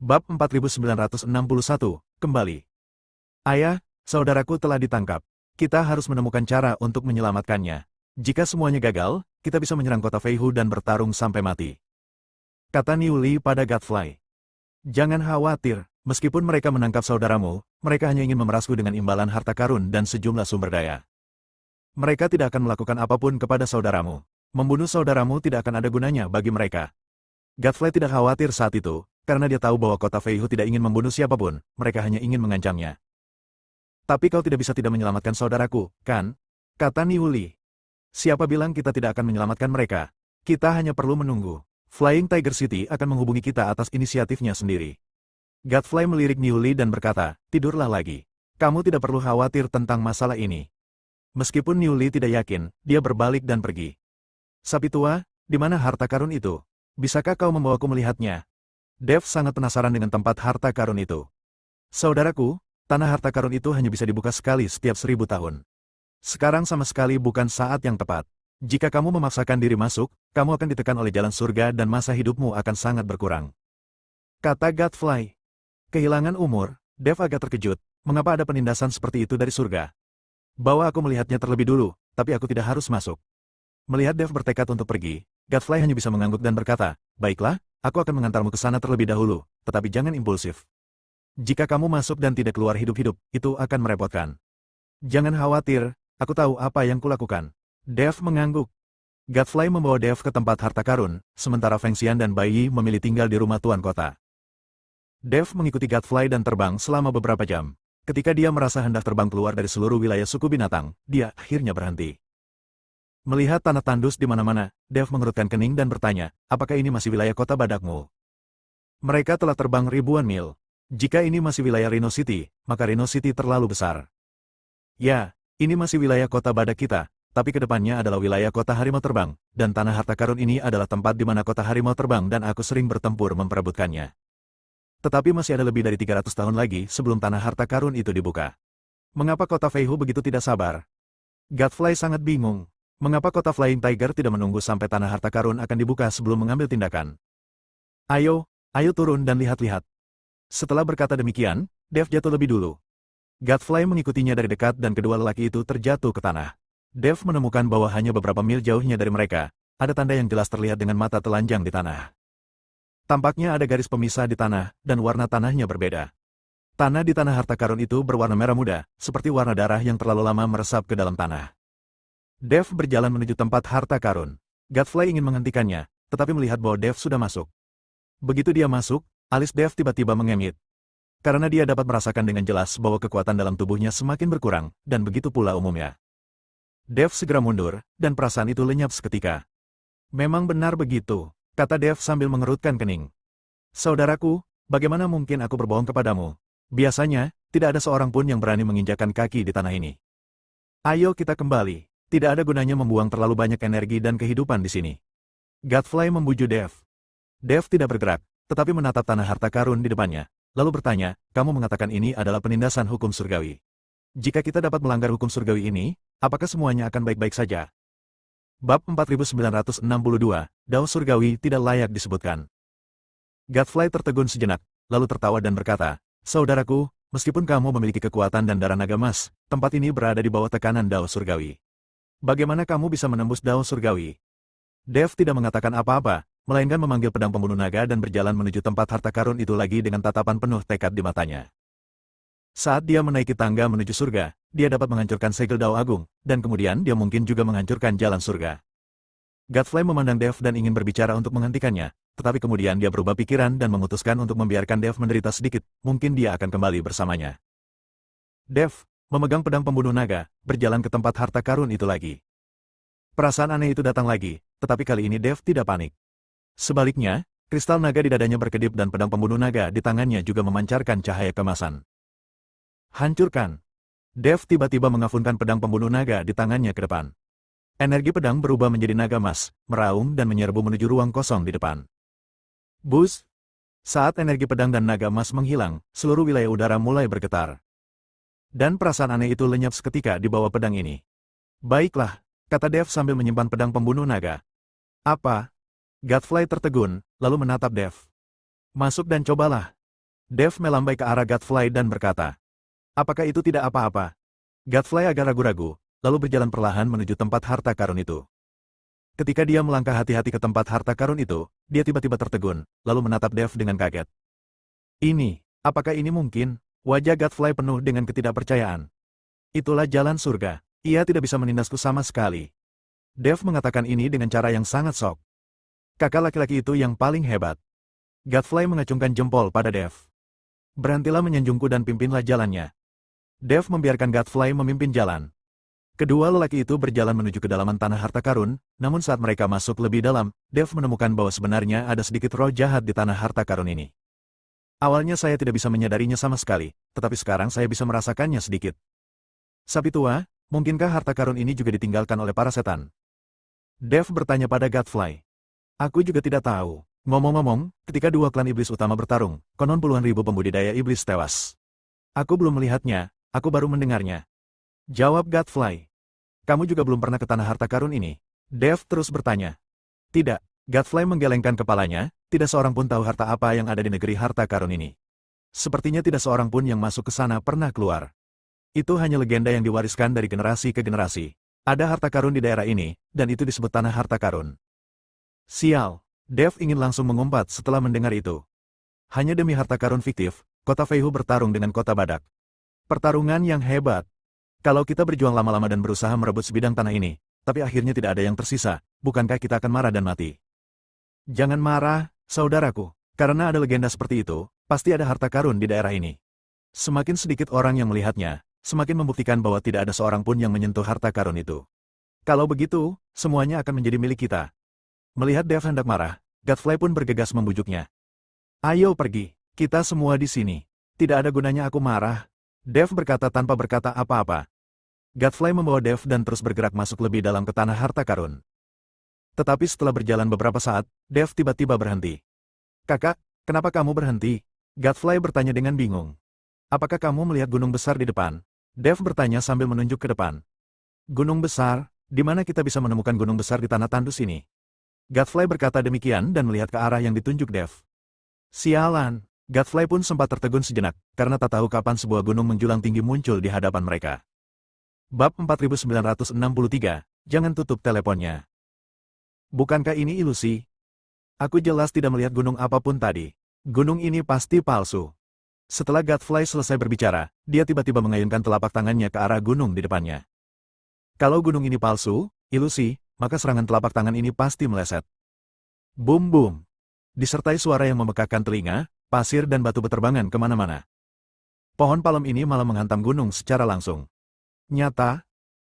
Bab 4961, kembali. Ayah, saudaraku telah ditangkap. Kita harus menemukan cara untuk menyelamatkannya. Jika semuanya gagal, kita bisa menyerang kota Feihu dan bertarung sampai mati. Kata Niu Li pada Godfly. Jangan khawatir, meskipun mereka menangkap saudaramu, mereka hanya ingin memerasku dengan imbalan harta karun dan sejumlah sumber daya. Mereka tidak akan melakukan apapun kepada saudaramu. Membunuh saudaramu tidak akan ada gunanya bagi mereka. Godfly tidak khawatir saat itu, karena dia tahu bahwa kota Feihu tidak ingin membunuh siapapun, mereka hanya ingin mengancamnya. Tapi kau tidak bisa tidak menyelamatkan saudaraku, kan? Kata Niu Li. Siapa bilang kita tidak akan menyelamatkan mereka? Kita hanya perlu menunggu. Flying Tiger City akan menghubungi kita atas inisiatifnya sendiri. Godfly melirik Niu Li dan berkata, tidurlah lagi. Kamu tidak perlu khawatir tentang masalah ini. Meskipun Niu Li tidak yakin, dia berbalik dan pergi. Sapi tua, di mana harta karun itu? Bisakah kau membawaku melihatnya? Dev sangat penasaran dengan tempat harta karun itu. Saudaraku, tanah harta karun itu hanya bisa dibuka sekali setiap 1000 tahun. Sekarang sama sekali bukan saat yang tepat. Jika kamu memaksakan diri masuk, kamu akan ditekan oleh jalan surga dan masa hidupmu akan sangat berkurang. Kata Godfly. Kehilangan umur, Dev agak terkejut, mengapa ada penindasan seperti itu dari surga? Bawa aku melihatnya terlebih dulu, tapi aku tidak harus masuk. Melihat Dev bertekad untuk pergi, Godfly hanya bisa mengangguk dan berkata, baiklah, aku akan mengantarmu ke sana terlebih dahulu, tetapi jangan impulsif. Jika kamu masuk dan tidak keluar hidup-hidup, itu akan merepotkan. Jangan khawatir, aku tahu apa yang kulakukan. Dev mengangguk. Godfly membawa Dev ke tempat harta karun, sementara Feng Xian dan Bai Yi memilih tinggal di rumah tuan kota. Dev mengikuti Godfly dan terbang selama beberapa jam. Ketika dia merasa hendak terbang keluar dari seluruh wilayah suku binatang, dia akhirnya berhenti. Melihat tanah tandus di mana-mana, Dev mengerutkan kening dan bertanya, apakah ini masih wilayah kota badakmu? Mereka telah terbang ribuan mil. Jika ini masih wilayah Rhino City, maka Rhino City terlalu besar. Ya, ini masih wilayah kota badak kita, tapi kedepannya adalah wilayah kota harimau terbang, dan tanah harta karun ini adalah tempat di mana kota harimau terbang dan aku sering bertempur memperebutkannya. Tetapi masih ada lebih dari 300 tahun lagi sebelum tanah harta karun itu dibuka. Mengapa kota Feihu begitu tidak sabar? Godfly sangat bingung. Mengapa kota Flying Tiger tidak menunggu sampai tanah harta karun akan dibuka sebelum mengambil tindakan? Ayo turun dan lihat-lihat. Setelah berkata demikian, Dev jatuh lebih dulu. Godfly mengikutinya dari dekat dan kedua lelaki itu terjatuh ke tanah. Dev menemukan bahwa hanya beberapa mil jauhnya dari mereka, ada tanda yang jelas terlihat dengan mata telanjang di tanah. Tampaknya ada garis pemisah di tanah, dan warna tanahnya berbeda. Tanah di tanah harta karun itu berwarna merah muda, seperti warna darah yang terlalu lama meresap ke dalam tanah. Dev berjalan menuju tempat harta karun. Godfly ingin menghentikannya, tetapi melihat bahwa Dev sudah masuk. Begitu dia masuk, alis Dev tiba-tiba mengemit. Karena dia dapat merasakan dengan jelas bahwa kekuatan dalam tubuhnya semakin berkurang, dan begitu pula umumnya. Dev segera mundur, dan perasaan itu lenyap seketika. Memang benar begitu, kata Dev sambil mengerutkan kening. Saudaraku, bagaimana mungkin aku berbohong kepadamu? Biasanya, tidak ada seorang pun yang berani menginjakkan kaki di tanah ini. Ayo kita kembali. Tidak ada gunanya membuang terlalu banyak energi dan kehidupan di sini. Godfly membujuk Dev. Dev tidak bergerak, tetapi menatap tanah harta karun di depannya, lalu bertanya, kamu mengatakan ini adalah penindasan hukum surgawi. Jika kita dapat melanggar hukum surgawi ini, apakah semuanya akan baik-baik saja? Bab 4962, Dao Surgawi tidak layak disebutkan. Godfly tertegun sejenak, lalu tertawa dan berkata, saudaraku, meskipun kamu memiliki kekuatan dan darah naga emas, tempat ini berada di bawah tekanan Dao Surgawi. Bagaimana kamu bisa menembus Dao Surgawi? Dev tidak mengatakan apa-apa, melainkan memanggil pedang pembunuh naga dan berjalan menuju tempat harta karun itu lagi dengan tatapan penuh tekad di matanya. Saat dia menaiki tangga menuju surga, dia dapat menghancurkan segel Dao Agung, dan kemudian dia mungkin juga menghancurkan jalan surga. Godfly memandang Dev dan ingin berbicara untuk menghentikannya, tetapi kemudian dia berubah pikiran dan memutuskan untuk membiarkan Dev menderita sedikit, mungkin dia akan kembali bersamanya. Dev, memegang pedang pembunuh naga, berjalan ke tempat harta karun itu lagi. Perasaan aneh itu datang lagi, tetapi kali ini Dev tidak panik. Sebaliknya, kristal naga di dadanya berkedip dan pedang pembunuh naga di tangannya juga memancarkan cahaya kemasan. Hancurkan! Dev tiba-tiba mengafunkan pedang pembunuh naga di tangannya ke depan. Energi pedang berubah menjadi naga emas, meraung dan menyerbu menuju ruang kosong di depan. Bus! Saat energi pedang dan naga emas menghilang, seluruh wilayah udara mulai bergetar. Dan perasaan aneh itu lenyap seketika di bawah pedang ini. Baiklah, kata Dev sambil menyimpan pedang pembunuh naga. Apa? Godfly tertegun, lalu menatap Dev. Masuk dan cobalah. Dev melambai ke arah Godfly dan berkata, apakah itu tidak apa-apa? Godfly agak ragu-ragu, lalu berjalan perlahan menuju tempat harta karun itu. Ketika dia melangkah hati-hati ke tempat harta karun itu, dia tiba-tiba tertegun, lalu menatap Dev dengan kaget. Apakah ini mungkin? Wajah Godfly penuh dengan ketidakpercayaan. Itulah jalan surga. Ia tidak bisa menindasku sama sekali. Dev mengatakan ini dengan cara yang sangat sok. Kakak laki-laki itu yang paling hebat. Godfly mengacungkan jempol pada Dev. Berhentilah menyanjungku dan pimpinlah jalannya. Dev membiarkan Godfly memimpin jalan. Kedua lelaki itu berjalan menuju kedalaman tanah harta karun, namun saat mereka masuk lebih dalam, Dev menemukan bahwa sebenarnya ada sedikit roh jahat di tanah harta karun ini. Awalnya saya tidak bisa menyadarinya sama sekali, tetapi sekarang saya bisa merasakannya sedikit. Sapi tua, mungkinkah harta karun ini juga ditinggalkan oleh para setan? Dev bertanya pada Godfly. Aku juga tidak tahu. Ngomong-ngomong, ketika dua klan iblis utama bertarung, konon puluhan ribu pembudidaya iblis tewas. Aku belum melihatnya, aku baru mendengarnya. Jawab Godfly. Kamu juga belum pernah ke tanah harta karun ini? Dev terus bertanya. Tidak, Godfly menggelengkan kepalanya, tidak seorang pun tahu harta apa yang ada di negeri harta karun ini. Sepertinya tidak seorang pun yang masuk ke sana pernah keluar. Itu hanya legenda yang diwariskan dari generasi ke generasi. Ada harta karun di daerah ini, dan itu disebut tanah harta karun. Sial, Dev ingin langsung mengumpat setelah mendengar itu. Hanya demi harta karun fiktif, kota Feihu bertarung dengan kota Badak. Pertarungan yang hebat. Kalau kita berjuang lama-lama dan berusaha merebut sebidang tanah ini, tapi akhirnya tidak ada yang tersisa, bukankah kita akan marah dan mati? Jangan marah, saudaraku, karena ada legenda seperti itu, pasti ada harta karun di daerah ini. Semakin sedikit orang yang melihatnya, semakin membuktikan bahwa tidak ada seorang pun yang menyentuh harta karun itu. Kalau begitu, semuanya akan menjadi milik kita. Melihat Dev hendak marah, Godfly pun bergegas membujuknya. Ayo pergi, kita semua di sini. Tidak ada gunanya aku marah. Dev berkata tanpa berkata apa-apa. Godfly membawa Dev dan terus bergerak masuk lebih dalam ke tanah harta karun. Tetapi setelah berjalan beberapa saat, Dev tiba-tiba berhenti. Kakak, kenapa kamu berhenti? Godfly bertanya dengan bingung. Apakah kamu melihat gunung besar di depan? Dev bertanya sambil menunjuk ke depan. Gunung besar? Di mana kita bisa menemukan gunung besar di tanah tandus ini? Godfly berkata demikian dan melihat ke arah yang ditunjuk Dev. Sialan, Godfly pun sempat tertegun sejenak, karena tak tahu kapan sebuah gunung menjulang tinggi muncul di hadapan mereka. Bab 4963, jangan tutup teleponnya. Bukankah ini ilusi? Aku jelas tidak melihat gunung apapun tadi. Gunung ini pasti palsu. Setelah Godfly selesai berbicara, dia tiba-tiba mengayunkan telapak tangannya ke arah gunung di depannya. Kalau gunung ini palsu, ilusi, maka serangan telapak tangan ini pasti meleset. Boom-boom. Disertai suara yang memekakkan telinga, pasir dan batu berterbangan kemana-mana. Pohon palem ini malah menghantam gunung secara langsung. Nyata,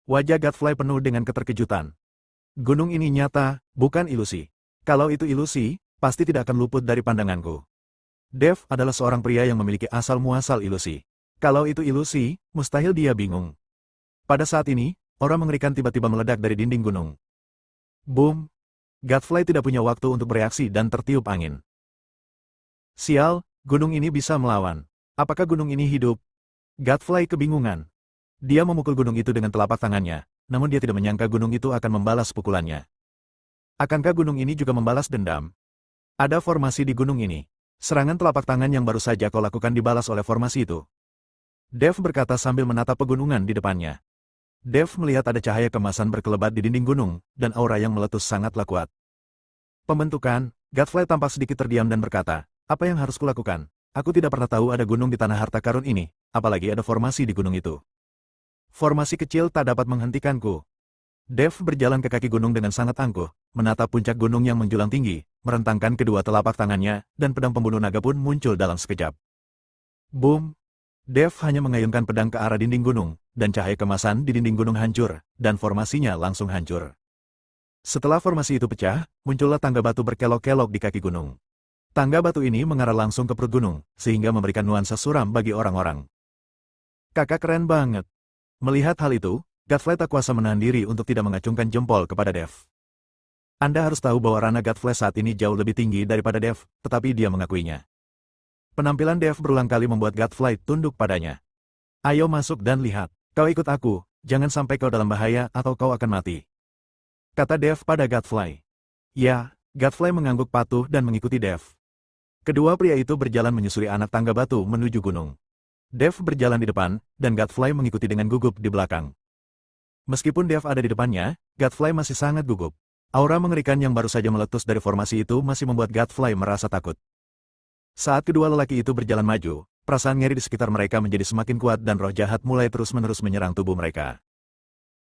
wajah Godfly penuh dengan keterkejutan. Gunung ini nyata, bukan ilusi. Kalau itu ilusi, pasti tidak akan luput dari pandanganku. Dev adalah seorang pria yang memiliki asal-muasal ilusi. Kalau itu ilusi, mustahil dia bingung. Pada saat ini, aura mengerikan tiba-tiba meledak dari dinding gunung. Boom! Godfly tidak punya waktu untuk bereaksi dan tertiup angin. Sial, gunung ini bisa melawan. Apakah gunung ini hidup? Godfly kebingungan. Dia memukul gunung itu dengan telapak tangannya, namun dia tidak menyangka gunung itu akan membalas pukulannya. Akankah gunung ini juga membalas dendam? Ada formasi di gunung ini. Serangan telapak tangan yang baru saja kau lakukan dibalas oleh formasi itu. Dev berkata sambil menatap pegunungan di depannya. Dev melihat ada cahaya kemasan berkelebat di dinding gunung, dan aura yang meletus sangatlah kuat. Pembentukan, Godfly tampak sedikit terdiam dan berkata, apa yang harus kulakukan? Aku tidak pernah tahu ada gunung di tanah harta karun ini, apalagi ada formasi di gunung itu. Formasi kecil tak dapat menghentikanku. Dev berjalan ke kaki gunung dengan sangat angkuh, menatap puncak gunung yang menjulang tinggi, merentangkan kedua telapak tangannya, dan pedang pembunuh naga pun muncul dalam sekejap. Boom! Dev hanya mengayunkan pedang ke arah dinding gunung, dan cahaya kemasan di dinding gunung hancur, dan formasinya langsung hancur. Setelah formasi itu pecah, muncullah tangga batu berkelok-kelok di kaki gunung. Tangga batu ini mengarah langsung ke perut gunung, sehingga memberikan nuansa suram bagi orang-orang. Kakak keren banget. Melihat hal itu, Godfly tak kuasa menahan diri untuk tidak mengacungkan jempol kepada Dev. Anda harus tahu bahwa ranah Godfly saat ini jauh lebih tinggi daripada Dev, tetapi dia mengakuinya. Penampilan Dev berulang kali membuat Godfly tunduk padanya. Ayo masuk dan lihat, kau ikut aku, jangan sampai kau dalam bahaya atau kau akan mati. Kata Dev pada Godfly. Ya, Godfly mengangguk patuh dan mengikuti Dev. Kedua pria itu berjalan menyusuri anak tangga batu menuju gunung. Dev berjalan di depan, dan Godfly mengikuti dengan gugup di belakang. Meskipun Dev ada di depannya, Godfly masih sangat gugup. Aura mengerikan yang baru saja meletus dari formasi itu masih membuat Godfly merasa takut. Saat kedua lelaki itu berjalan maju, perasaan ngeri di sekitar mereka menjadi semakin kuat dan roh jahat mulai terus-menerus menyerang tubuh mereka.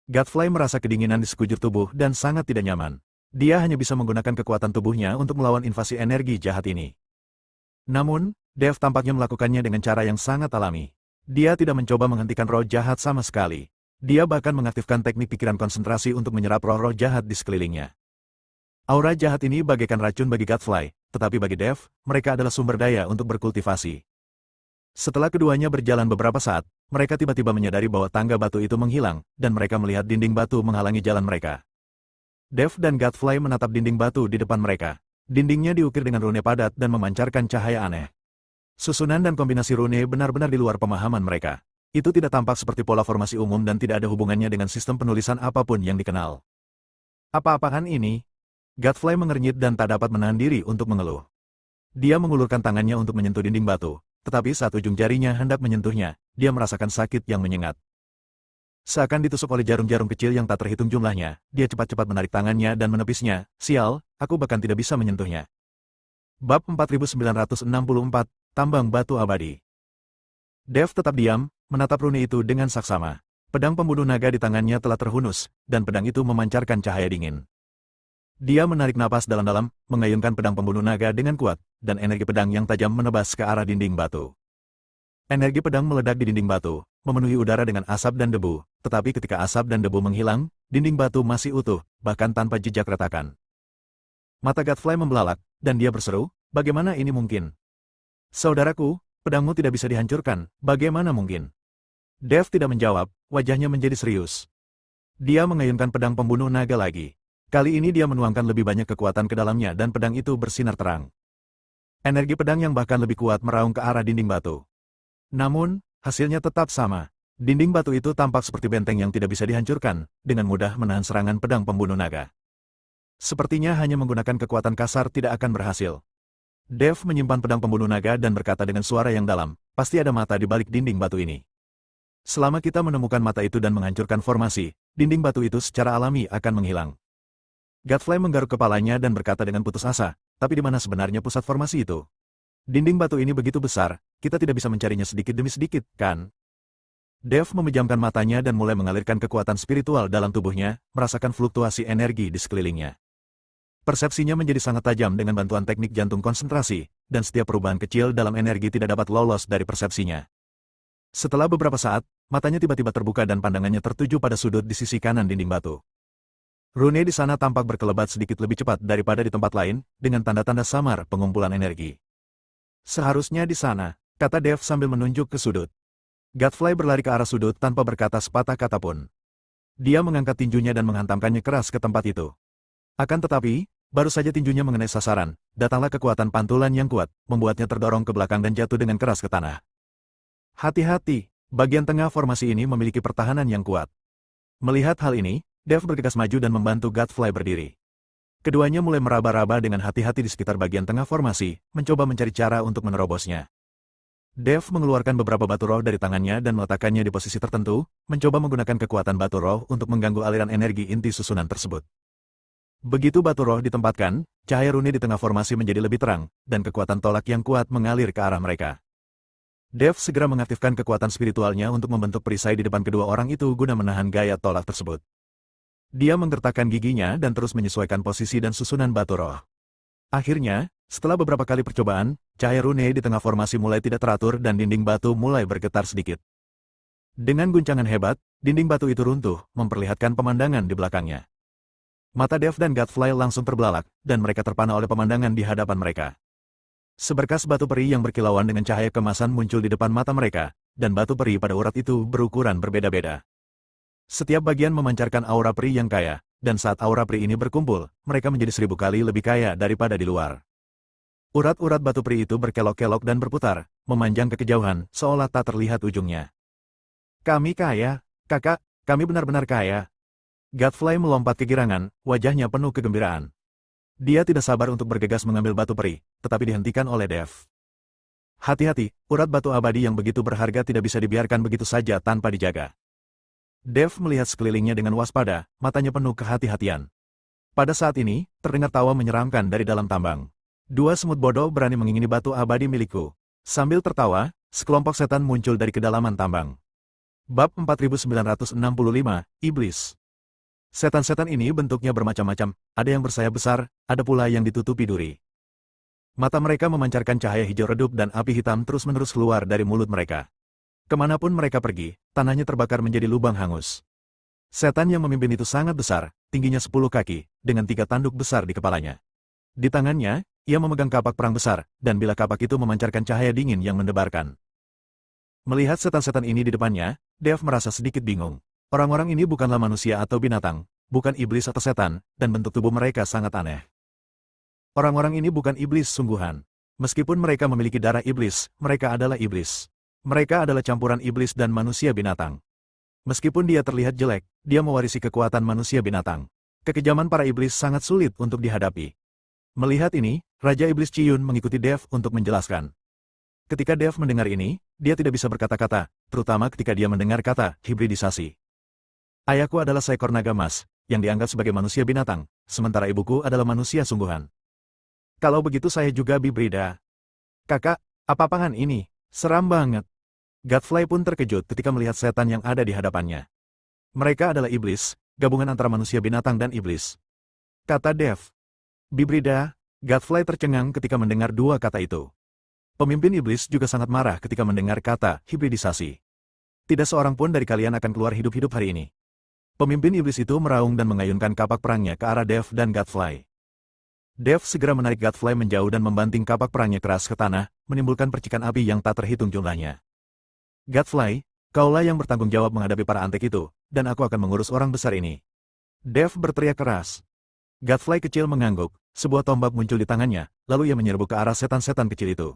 Godfly merasa kedinginan di sekujur tubuh dan sangat tidak nyaman. Dia hanya bisa menggunakan kekuatan tubuhnya untuk melawan invasi energi jahat ini. Namun, Dev tampaknya melakukannya dengan cara yang sangat alami. Dia tidak mencoba menghentikan roh jahat sama sekali. Dia bahkan mengaktifkan teknik pikiran konsentrasi untuk menyerap roh-roh jahat di sekelilingnya. Aura jahat ini bagaikan racun bagi Godfly, tetapi bagi Dev, mereka adalah sumber daya untuk berkultivasi. Setelah keduanya berjalan beberapa saat, mereka tiba-tiba menyadari bahwa tangga batu itu menghilang, dan mereka melihat dinding batu menghalangi jalan mereka. Dev dan Godfly menatap dinding batu di depan mereka. Dindingnya diukir dengan rune padat dan memancarkan cahaya aneh. Susunan dan kombinasi rune benar-benar di luar pemahaman mereka. Itu tidak tampak seperti pola formasi umum dan tidak ada hubungannya dengan sistem penulisan apapun yang dikenal. Apa-apaan ini? Godfly mengernyit dan tak dapat menahan diri untuk mengeluh. Dia mengulurkan tangannya untuk menyentuh dinding batu, tetapi saat ujung jarinya hendak menyentuhnya, dia merasakan sakit yang menyengat. Seakan ditusuk oleh jarum-jarum kecil yang tak terhitung jumlahnya, dia cepat-cepat menarik tangannya dan menepisnya. Sial, aku bahkan tidak bisa menyentuhnya. Bab 4964, Tambang Batu Abadi. Dev tetap diam, menatap rune itu dengan saksama. Pedang pembunuh naga di tangannya telah terhunus, dan pedang itu memancarkan cahaya dingin. Dia menarik napas dalam-dalam, mengayunkan pedang pembunuh naga dengan kuat, dan energi pedang yang tajam menebas ke arah dinding batu. Energi pedang meledak di dinding batu, memenuhi udara dengan asap dan debu, tetapi ketika asap dan debu menghilang, dinding batu masih utuh, bahkan tanpa jejak retakan. Mata Godfly membelalak, dan dia berseru, bagaimana ini mungkin? Saudaraku, pedangmu tidak bisa dihancurkan, bagaimana mungkin? Dev tidak menjawab, wajahnya menjadi serius. Dia mengayunkan pedang pembunuh naga lagi. Kali ini dia menuangkan lebih banyak kekuatan ke dalamnya dan pedang itu bersinar terang. Energi pedang yang bahkan lebih kuat meraung ke arah dinding batu. Namun, hasilnya tetap sama. Dinding batu itu tampak seperti benteng yang tidak bisa dihancurkan, dengan mudah menahan serangan pedang pembunuh naga. Sepertinya hanya menggunakan kekuatan kasar tidak akan berhasil. Dev menyimpan pedang pembunuh naga dan berkata dengan suara yang dalam, pasti ada mata di balik dinding batu ini. Selama kita menemukan mata itu dan menghancurkan formasi, dinding batu itu secara alami akan menghilang. Godfly menggaruk kepalanya dan berkata dengan putus asa, tapi di mana sebenarnya pusat formasi itu? Dinding batu ini begitu besar, kita tidak bisa mencarinya sedikit demi sedikit, kan? Dev memejamkan matanya dan mulai mengalirkan kekuatan spiritual dalam tubuhnya, merasakan fluktuasi energi di sekelilingnya. Persepsinya menjadi sangat tajam dengan bantuan teknik jantung konsentrasi, dan setiap perubahan kecil dalam energi tidak dapat lolos dari persepsinya. Setelah beberapa saat, matanya tiba-tiba terbuka dan pandangannya tertuju pada sudut di sisi kanan dinding batu. Rune di sana tampak berkelebat sedikit lebih cepat daripada di tempat lain, dengan tanda-tanda samar pengumpulan energi. Seharusnya di sana, kata Dev sambil menunjuk ke sudut. Godfly berlari ke arah sudut tanpa berkata sepatah kata pun. Dia mengangkat tinjunya dan menghantamkannya keras ke tempat itu. Akan tetapi, baru saja tinjunya mengenai sasaran, datanglah kekuatan pantulan yang kuat, membuatnya terdorong ke belakang dan jatuh dengan keras ke tanah. Hati-hati, bagian tengah formasi ini memiliki pertahanan yang kuat. Melihat hal ini, Dev bergegas maju dan membantu Godfly berdiri. Keduanya mulai meraba-raba dengan hati-hati di sekitar bagian tengah formasi, mencoba mencari cara untuk menerobosnya. Dev mengeluarkan beberapa batu roh dari tangannya dan meletakkannya di posisi tertentu, mencoba menggunakan kekuatan batu roh untuk mengganggu aliran energi inti susunan tersebut. Begitu batu roh ditempatkan, cahaya rune di tengah formasi menjadi lebih terang, dan kekuatan tolak yang kuat mengalir ke arah mereka. Dev segera mengaktifkan kekuatan spiritualnya untuk membentuk perisai di depan kedua orang itu guna menahan gaya tolak tersebut. Dia menggertakkan giginya dan terus menyesuaikan posisi dan susunan batu roh. Akhirnya, setelah beberapa kali percobaan, cahaya rune di tengah formasi mulai tidak teratur dan dinding batu mulai bergetar sedikit. Dengan guncangan hebat, dinding batu itu runtuh, memperlihatkan pemandangan di belakangnya. Mata Dev dan Godfly langsung terbelalak, dan mereka terpana oleh pemandangan di hadapan mereka. Seberkas batu peri yang berkilauan dengan cahaya kemasan muncul di depan mata mereka, dan batu peri pada urat itu berukuran berbeda-beda. Setiap bagian memancarkan aura peri yang kaya, dan saat aura peri ini berkumpul, mereka menjadi 1000 kali lebih kaya daripada di luar. Urat-urat batu peri itu berkelok-kelok dan berputar, memanjang ke kejauhan, seolah tak terlihat ujungnya. Kami kaya, kakak, kami benar-benar kaya. Godfly melompat kegirangan, wajahnya penuh kegembiraan. Dia tidak sabar untuk bergegas mengambil batu peri, tetapi dihentikan oleh Dev. Hati-hati, urat batu abadi yang begitu berharga tidak bisa dibiarkan begitu saja tanpa dijaga. Dev melihat sekelilingnya dengan waspada, matanya penuh kehati-hatian. Pada saat ini, terdengar tawa menyeramkan dari dalam tambang. Dua semut bodoh berani mengingini batu abadi milikku. Sambil tertawa, sekelompok setan muncul dari kedalaman tambang. Bab 4965, Iblis. Setan-setan ini bentuknya bermacam-macam, ada yang bersayap besar, ada pula yang ditutupi duri. Mata mereka memancarkan cahaya hijau redup dan api hitam terus-menerus keluar dari mulut mereka. Kemanapun mereka pergi, tanahnya terbakar menjadi lubang hangus. Setan yang memimpin itu sangat besar, tingginya 10 kaki, dengan 3 tanduk besar di kepalanya. Di tangannya, ia memegang kapak perang besar, dan bila kapak itu memancarkan cahaya dingin yang mendebarkan. Melihat setan-setan ini di depannya, Dev merasa sedikit bingung. Orang-orang ini bukanlah manusia atau binatang, bukan iblis atau setan, dan bentuk tubuh mereka sangat aneh. Orang-orang ini bukan iblis sungguhan. Meskipun mereka memiliki darah iblis, mereka adalah iblis. Mereka adalah campuran iblis dan manusia binatang. Meskipun dia terlihat jelek, dia mewarisi kekuatan manusia binatang. Kekejaman para iblis sangat sulit untuk dihadapi. Melihat ini, Raja Iblis Ciyun mengikuti Dev untuk menjelaskan. Ketika Dev mendengar ini, dia tidak bisa berkata-kata, terutama ketika dia mendengar kata hibridisasi. Ayahku adalah seekor naga emas, yang dianggap sebagai manusia binatang, sementara ibuku adalah manusia sungguhan. Kalau begitu saya juga bibrida. Kakak, apa pangan ini? Seram banget. Godfly pun terkejut ketika melihat setan yang ada di hadapannya. Mereka adalah iblis, gabungan antara manusia binatang dan iblis. Kata Dev. Bibrida, Godfly tercengang ketika mendengar dua kata itu. Pemimpin iblis juga sangat marah ketika mendengar kata hibridisasi. Tidak seorang pun dari kalian akan keluar hidup-hidup hari ini. Pemimpin iblis itu meraung dan mengayunkan kapak perangnya ke arah Dev dan Godfly. Dev segera menarik Godfly menjauh dan membanting kapak perangnya keras ke tanah, menimbulkan percikan api yang tak terhitung jumlahnya. Godfly, kaulah yang bertanggung jawab menghadapi para antek itu, dan aku akan mengurus orang besar ini. Dev berteriak keras. Godfly kecil mengangguk, sebuah tombak muncul di tangannya, lalu ia menyerbu ke arah setan-setan kecil itu.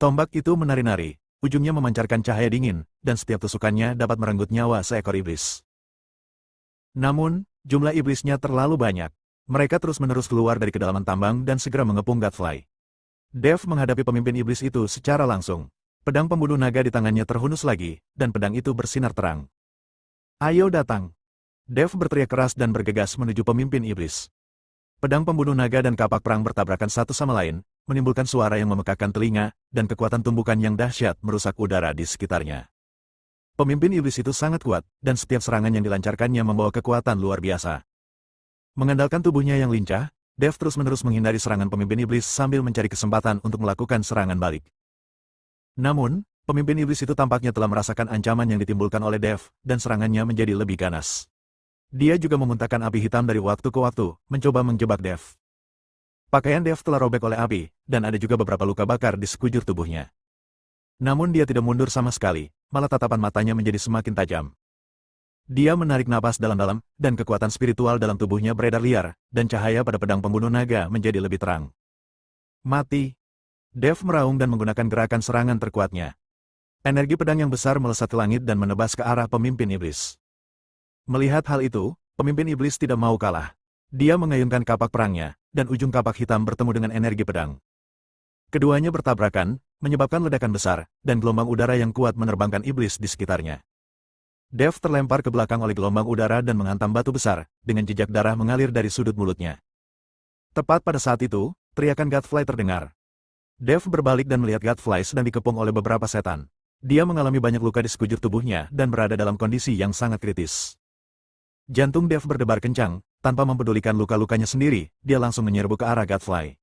Tombak itu menari-nari, ujungnya memancarkan cahaya dingin, dan setiap tusukannya dapat merenggut nyawa seekor iblis. Namun, jumlah iblisnya terlalu banyak. Mereka terus-menerus keluar dari kedalaman tambang dan segera mengepung Godfly. Dev menghadapi pemimpin iblis itu secara langsung. Pedang pembunuh naga di tangannya terhunus lagi, dan pedang itu bersinar terang. Ayo datang. Dev berteriak keras dan bergegas menuju pemimpin iblis. Pedang pembunuh naga dan kapak perang bertabrakan satu sama lain, menimbulkan suara yang memekakkan telinga, dan kekuatan tumbukan yang dahsyat merusak udara di sekitarnya. Pemimpin iblis itu sangat kuat, dan setiap serangan yang dilancarkannya membawa kekuatan luar biasa. Mengandalkan tubuhnya yang lincah, Dev terus-menerus menghindari serangan pemimpin iblis sambil mencari kesempatan untuk melakukan serangan balik. Namun, pemimpin iblis itu tampaknya telah merasakan ancaman yang ditimbulkan oleh Dev, dan serangannya menjadi lebih ganas. Dia juga memuntahkan api hitam dari waktu ke waktu, mencoba menjebak Dev. Pakaian Dev telah robek oleh api, dan ada juga beberapa luka bakar di sekujur tubuhnya. Namun dia tidak mundur sama sekali, malah tatapan matanya menjadi semakin tajam. Dia menarik napas dalam-dalam, dan kekuatan spiritual dalam tubuhnya beredar liar, dan cahaya pada pedang pembunuh naga menjadi lebih terang. Mati. Dev meraung dan menggunakan gerakan serangan terkuatnya. Energi pedang yang besar melesat ke langit dan menebas ke arah pemimpin iblis. Melihat hal itu, pemimpin iblis tidak mau kalah. Dia mengayunkan kapak perangnya, dan ujung kapak hitam bertemu dengan energi pedang. Keduanya bertabrakan, menyebabkan ledakan besar, dan gelombang udara yang kuat menerbangkan iblis di sekitarnya. Dev terlempar ke belakang oleh gelombang udara dan menghantam batu besar, dengan jejak darah mengalir dari sudut mulutnya. Tepat pada saat itu, teriakan Godfly terdengar. Dev berbalik dan melihat Godfly sedang dikepung oleh beberapa setan. Dia mengalami banyak luka di sekujur tubuhnya dan berada dalam kondisi yang sangat kritis. Jantung Dev berdebar kencang, tanpa mempedulikan luka-lukanya sendiri, dia langsung menyerbu ke arah Godfly.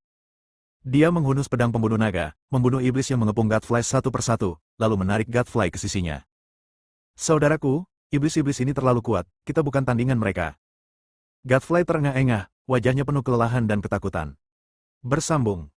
Dia menghunus pedang pembunuh naga, membunuh iblis yang mengepung Godfly satu persatu, lalu menarik Godfly ke sisinya. Saudaraku, iblis-iblis ini terlalu kuat, kita bukan tandingan mereka. Godfly terengah-engah, wajahnya penuh kelelahan dan ketakutan. Bersambung.